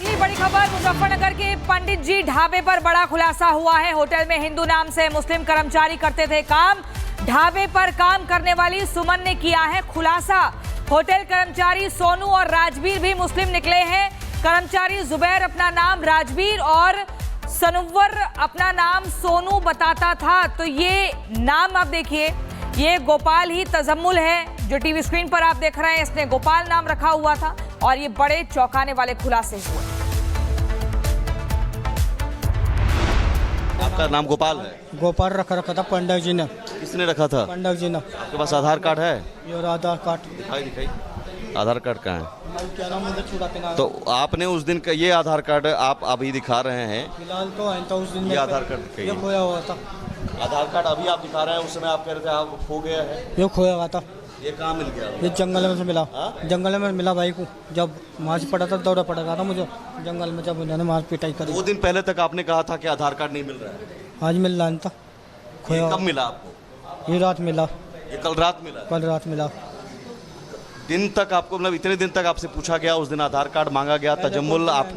अगली बड़ी खबर मुजफ्फरनगर के पंडित जी ढाबे पर बड़ा खुलासा हुआ है। होटल में हिंदू नाम से मुस्लिम कर्मचारी करते थे काम। ढाबे पर काम करने वाली सुमन ने किया है खुलासा। होटल कर्मचारी सोनू और राजवीर भी मुस्लिम निकले हैं। कर्मचारी जुबैर अपना नाम राजवीर और सनव्वर अपना नाम सोनू बताता था। तो ये नाम आप देखिए, ये गोपाल ही तजम्मुल है जो टीवी स्क्रीन पर आप देख रहे हैं। इसने गोपाल नाम रखा हुआ था और ये बड़े चौंकाने वाले खुलासे हुए। आपका नाम गोपाल है? गोपाल रखा था पंडित जी ने। किसने रखा था? पंडित जी ने। आपके पास आधार कार्ड है? ये आधार कार्ड दिखाई आधार कार्ड कहाँ है? क्या नाम मुझे छुड़ाते ना। तो आपने उस दिन का ये आधार कार्ड आप अभी दिखा रहे हैं? फिलहाल तो है तो उस दिन ये आधार कार्ड ये खोया हुआ था। आधार कार्ड अभी आप दिखा रहे हैं, उस समय आप कह रहे थे आप खो गया है। ये खोया हुआ था। ये कहाँ मिल गया? ये जंगल में से मिला। हाँ? जंगल में मिला भाई को। जब मार्च पड़ा था दौरा पड़ा था मुझे जंगल में, जब उन्होंने मार पिटाई करी। 2 दिन पहले तक आपने कहा था कि आधार कार्ड नहीं मिल रहा है। आज मिल रहा था। खोया कब मिला आपको? ये रात मिला। ये कल रात मिला? कल रात मिला। दिन तक आपको, मतलब इतने दिन तक आपसे पूछा गया, उस दिन आधार कार्ड मांगा गया। तजम्मुल आप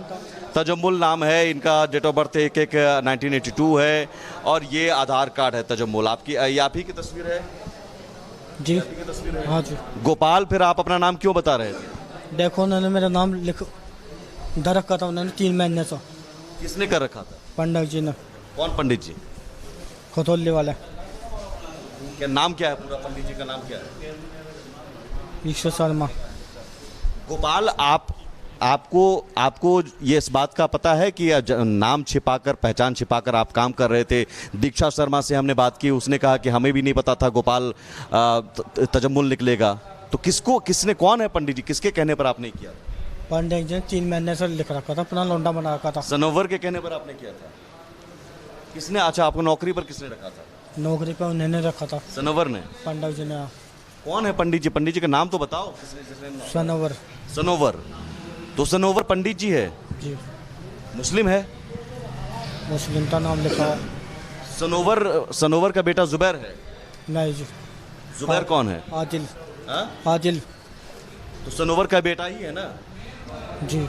तजम्मुल नाम है इनका, डेट ऑफ बर्थ 1982 है और ये आधार कार्ड है तजम्मुल। आपकी ये आप ही की तस्वीर है? जी हाँ जी। गोपाल, फिर आप अपना नाम क्यों बता रहे थे? देखो उन्होंने मेरा नाम लिख धर रखा था उन्होंने 3 महीने से। किसने कर रखा था? पंडित जी ने। कौन पंडित जी? खतौली वाले। क्या नाम क्या है पूरा? पंडित जी का नाम क्या है? ईश्वर शर्मा। गोपाल, आपको ये इस बात का पता है कि नाम छिपाकर, पहचान छिपाकर आप काम कर रहे थे? दीक्षा शर्मा से हमने बात की, उसने कहा कि हमें भी नहीं पता था गोपाल तजम्मुल निकलेगा। तो किसने, कौन है पंडित जी, किसके कहने पर आपने किया? पंडित जी ने 3 महीने से लिख रखा था, अपना लौंडा बना रखा था। सनोवर के कहने पर आपने किया था? किसने? अच्छा, आपको नौकरी पर किसने रखा था? नौकरी पर उन्होंने रखा था। सनोवर ने? पंडित जी ने। कौन है पंडित जी? पंडित जी का नाम तो बताओ। सनोवर। सनोवर। तो सनोवर पंडित जी है? जी। मुस्लिम है? मुस्लिम का नाम लिखा है। सनोवर का बेटा जुबैर है? नहीं जी। जुबैर कौन है? आदिल। हाँ? आदिल। तो सनोवर का बेटा ही है ना? जी।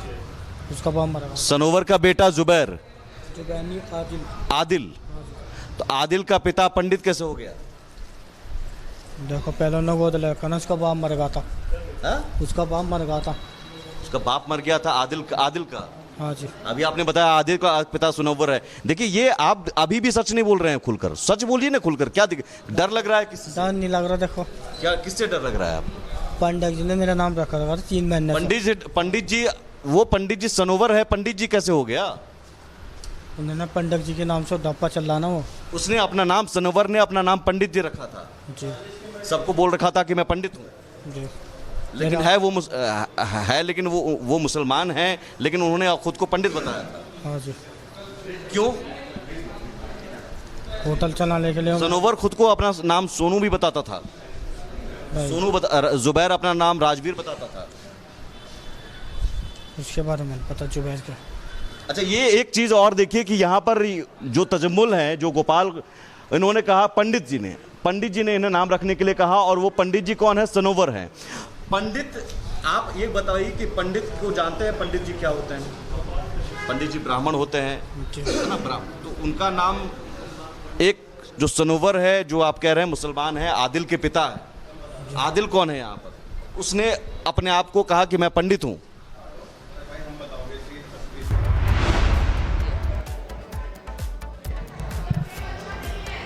उसका बाप मरा। सनोवर का बेटा जुबैर। जुबैनी आदिल। आदिल। तो आदिल का पिता पंडित कैसे हो गया? देखो पहले न गोद लड़का ना, उसका बाप मर गया था। हा? उसका बाप मर गया था। उसका बाप मर गया था आदिल का? हाँ जी। अभी आपने बताया आदिल का पिता सनोवर है। देखिए, ये आप अभी भी सच नहीं बोल रहे हैं खुलकर। सच बोलिए ना खुलकर। क्या डर लग रहा है? किससे डर नहीं लग रहा। देखो क्या, किससे डर लग रहा है आप? पंडित जी ने मेरा नाम रखा था 3 महीने। पंडित जी, वो पंडित जी सनोवर है, पंडित जी कैसे हो गया? उन्होंने पंडित जी के नाम से डप्पा चल रहा ना वो। उसने अपना नाम, सनोवर ने अपना नाम पंडित जी रखा था। जी। सबको बोल रखा था कि मैं पंडित हूँ। जी। लेकिन लेकिन वो मुसलमान हैं, लेकिन उन्होंने खुद को पंडित बताया था। हाँ जी। क्यों? होटल चलाने के लिए। सनोवर खुद को अपना नाम सोनू भी बताता था। जुबैर अपना नाम राजवीर बताता था। उसके बारे में पता जुबैर का। अच्छा, ये एक चीज और देखिए कि यहाँ पर जो तजम्मुल है, जो गोपाल, इन्होंने कहा पंडित जी ने इन्हें नाम रखने के लिए कहा, और वो पंडित जी कौन है? सनोवर हैं। पंडित, आप ये बताइए कि पंडित को जानते हैं? पंडित जी क्या होते हैं? पंडित जी ब्राह्मण होते हैं, है ना, ब्राह्मण। तो उनका नाम, एक जो सनोवर है, जो आप कह रहे हैं मुसलमान है, आदिल के पिता है। आदिल कौन है यहाँ पर? उसने अपने आप को कहा कि मैं पंडित हूँ।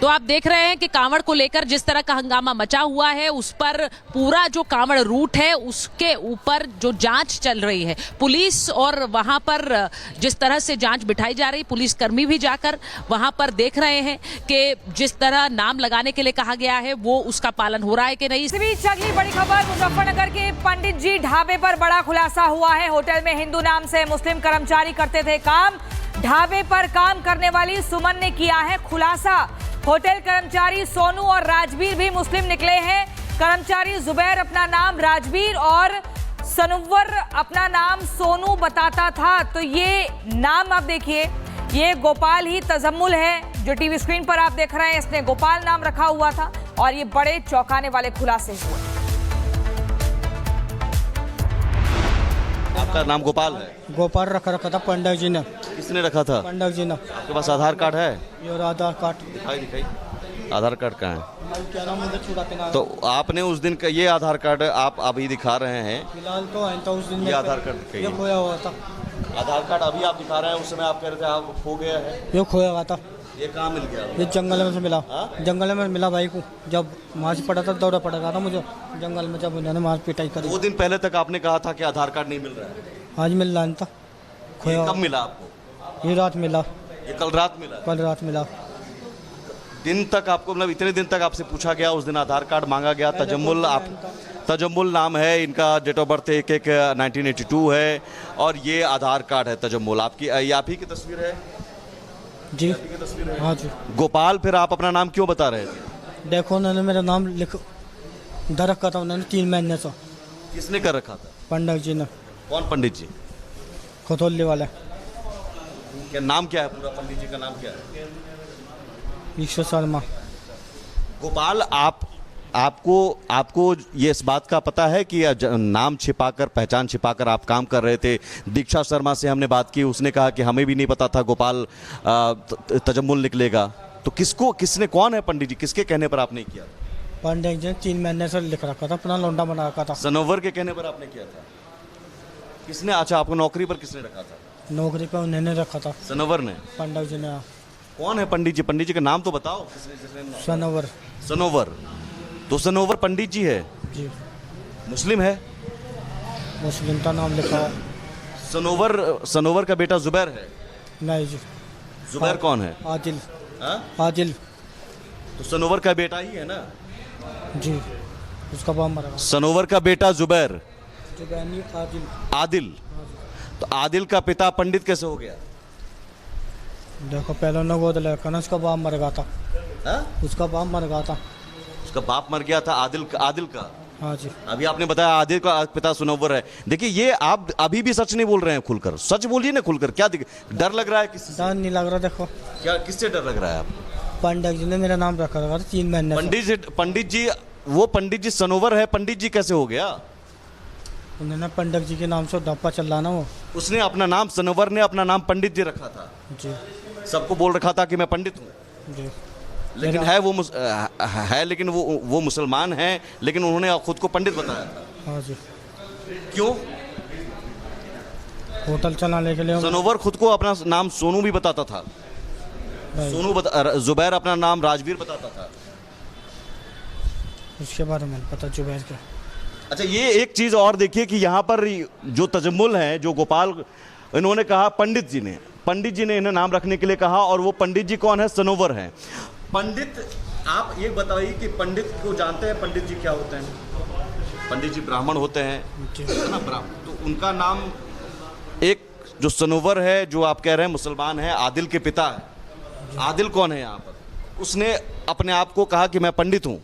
तो आप देख रहे हैं कि कांवड़ को लेकर जिस तरह का हंगामा मचा हुआ है, उस पर पूरा जो कांवड़ रूट है उसके ऊपर जो जांच चल रही है, पुलिस, और वहां पर जिस तरह से जांच बिठाई जा रही, पुलिस कर्मी भी जाकर वहां पर देख रहे हैं कि जिस तरह नाम लगाने के लिए कहा गया है वो उसका पालन हो रहा है कि नहीं। इस बीच अगली बड़ी खबर मुजफ्फरनगर के पंडित जी ढाबे पर बड़ा खुलासा हुआ है। होटल में हिंदू नाम से मुस्लिम कर्मचारी करते थे काम। ढाबे पर काम करने वाली सुमन ने किया है खुलासा। होटल कर्मचारी सोनू और राजवीर भी मुस्लिम निकले हैं। कर्मचारी जुबैर अपना नाम राजवीर और सनव्वर अपना नाम सोनू बताता था। तो ये नाम आप देखिए, ये गोपाल ही तजम्मुल है जो टीवी स्क्रीन पर आप देख रहे हैं। इसने गोपाल नाम रखा हुआ था और ये बड़े चौंकाने वाले खुलासे हुए। आपका नाम गोपाल है? गोपाल रखा था पंडित जी ने। किसने रखा था? पंडित जी ने। आपके पास आधार कार्ड है? ये और आधार कार्ड दिखाई आधार कार्ड कहाँ है? क्या नाम मुझे छुड़ाते ना। तो आपने उस दिन का ये आधार कार्ड आप अभी दिखा रहे हैं, फिलहाल तो है तो उस दिन ये आधार कार्ड दिखाइए। ये खोया हुआ था। आधार कार्ड अभी आप दिखा रहे हैं, उस समय आप कह रहे थे आप खो गया है। ये खोया हुआ था। ये कहाँ मिल गया? ये जंगल में से मिला। हाँ? जंगल में मिला भाई को, जब मार्च पड़ा था दौड़ा पड़ गया था मुझे जंगल में, जब उन्होंने मार पिटाई करी। 2 दिन पहले तक आपने कहा था कि आधार कार्ड नहीं मिल रहा है। आज मिल रहा था। ये खोया कब मिला आपको? ये रात मिला, ये कल रात मिला। कल रात मिला। दिन तक आपको मतलब इतने दिन तक आपसे पूछा गया, उस दिन आधार कार्ड मांगा गया। तजम्मुल आप तजम्मुल नाम है इनका, डेट ऑफ बर्थ 1/1/1982 है और ये आधार कार्ड है तजम्मुल। आपकी ये आप ही की तस्वीर है? जी हाँ जी। गोपाल, फिर आप अपना नाम क्यों बता रहे थे? देखो उन्होंने मेरा नाम लिख धर रखा था उन्होंने 3 महीने से। किसने कर रखा था? पंडित जी ने। कौन पंडित जी? खतौली वाले। क्या नाम क्या है पूरा पंडित जी का नाम क्या है? ईश्वर शर्मा। गोपाल, आपको ये इस बात का पता है कि नाम छिपाकर, पहचान छिपाकर आप काम कर रहे थे? दीक्षा शर्मा से हमने बात की, उसने कहा कि हमें भी नहीं पता था गोपाल तजम्मुल निकलेगा। तो किसने, कौन है पंडित जी, किसके कहने पर आपने किया? पंडित जी ने 3 महीने से लिख रखा था, अपना लौंडा बना रखा था। सनोवर के कहने पर आपने किया था? किसने? अच्छा, आपको नौकरी पर किसने रखा था? नौकरी पर उन्होंने रखा था, सनोवर ने। पंडित जी ने। कौन है पंडित जी? पंडित जी का नाम तो बताओ। किसने? सनोवर। सनोवर। तो सनोवर पंडित जी है? जी। मुस्लिम है? मुस्लिम का नाम लिखा है। सनोवर का बेटा जुबैर है? नहीं जी। जुबैर कौन है? आदिल। हाँ? आदिल। तो सनोवर का बेटा ही है ना? जी, उसका बाप मरा। सनोवर का बेटा जुबैर। जुबैनी आदिल। आदिल। तो आदिल का पिता पंडित कैसे हो गया? देखो पहले उन्होंने गोद लेकर ना, उसका बाप मर गया था। हाँ? उसका बाप मर गया था। उसका बाप मर गया था आदिल का। हाँ जी। अभी आपने बताया आदिल का पिता सनोवर है। देखिए, ये आप अभी भी सच नहीं बोल रहे हैं खुलकर। सच बोलिए ना खुलकर। क्या डर लग रहा है? किससे डर नहीं लग रहा। देखो क्या, किससे डर लग रहा है आपको? पंडित जी ने मेरा नाम रखा था 3 महीने से। पंडित जी, वो पंडित जी सनोवर है, पंडित जी कैसे हो गया? उन्होंने पंडित जी के नाम से डप्पा चल रहा ना वो। उसने अपना नाम, सनोवर ने अपना नाम पंडित जी रखा था। जी। सबको बोल रखा था कि मैं पंडित हूँ। जी। लेकिन लेकिन वो मुसलमान हैं, लेकिन उन्होंने खुद को पंडित बताया था। हाँ जी। क्यों? होटल चलाने के लिए। सनोवर खुद को अपना नाम सोनू भी बताता था। जुबैर अपना नाम राजवीर बताता था। उसके बारे में पता जुबैर का। अच्छा, ये एक चीज और देखिए कि यहाँ पर जो तजम्मुल है, जो गोपाल, इन्होंने कहा पंडित जी ने इन्हें नाम रखने के लिए कहा, और वो पंडित जी कौन है? सनोवर है। पंडित, आप ये बताइए कि पंडित को जानते हैं? पंडित जी क्या होते हैं? पंडित जी ब्राह्मण होते हैं, है ना? ब्राह्मण। तो उनका नाम, एक जो सनोवर है, जो आप कह रहे हैं मुसलमान है, आदिल के पिता है। आदिल कौन है यहाँ पर? उसने अपने आप को कहा कि मैं पंडित हूँ।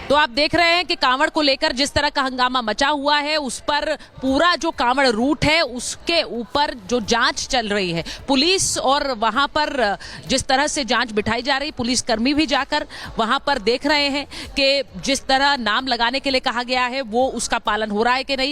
तो आप देख रहे हैं कि कांवड़ को लेकर जिस तरह का हंगामा मचा हुआ है, उस पर पूरा जो कांवड़ रूट है उसके ऊपर जो जांच चल रही है, पुलिस और वहां पर जिस तरह से जांच बिठाई जा रही, पुलिस कर्मी भी जाकर वहां पर देख रहे हैं कि जिस तरह नाम लगाने के लिए कहा गया है वो उसका पालन हो रहा है कि नहीं।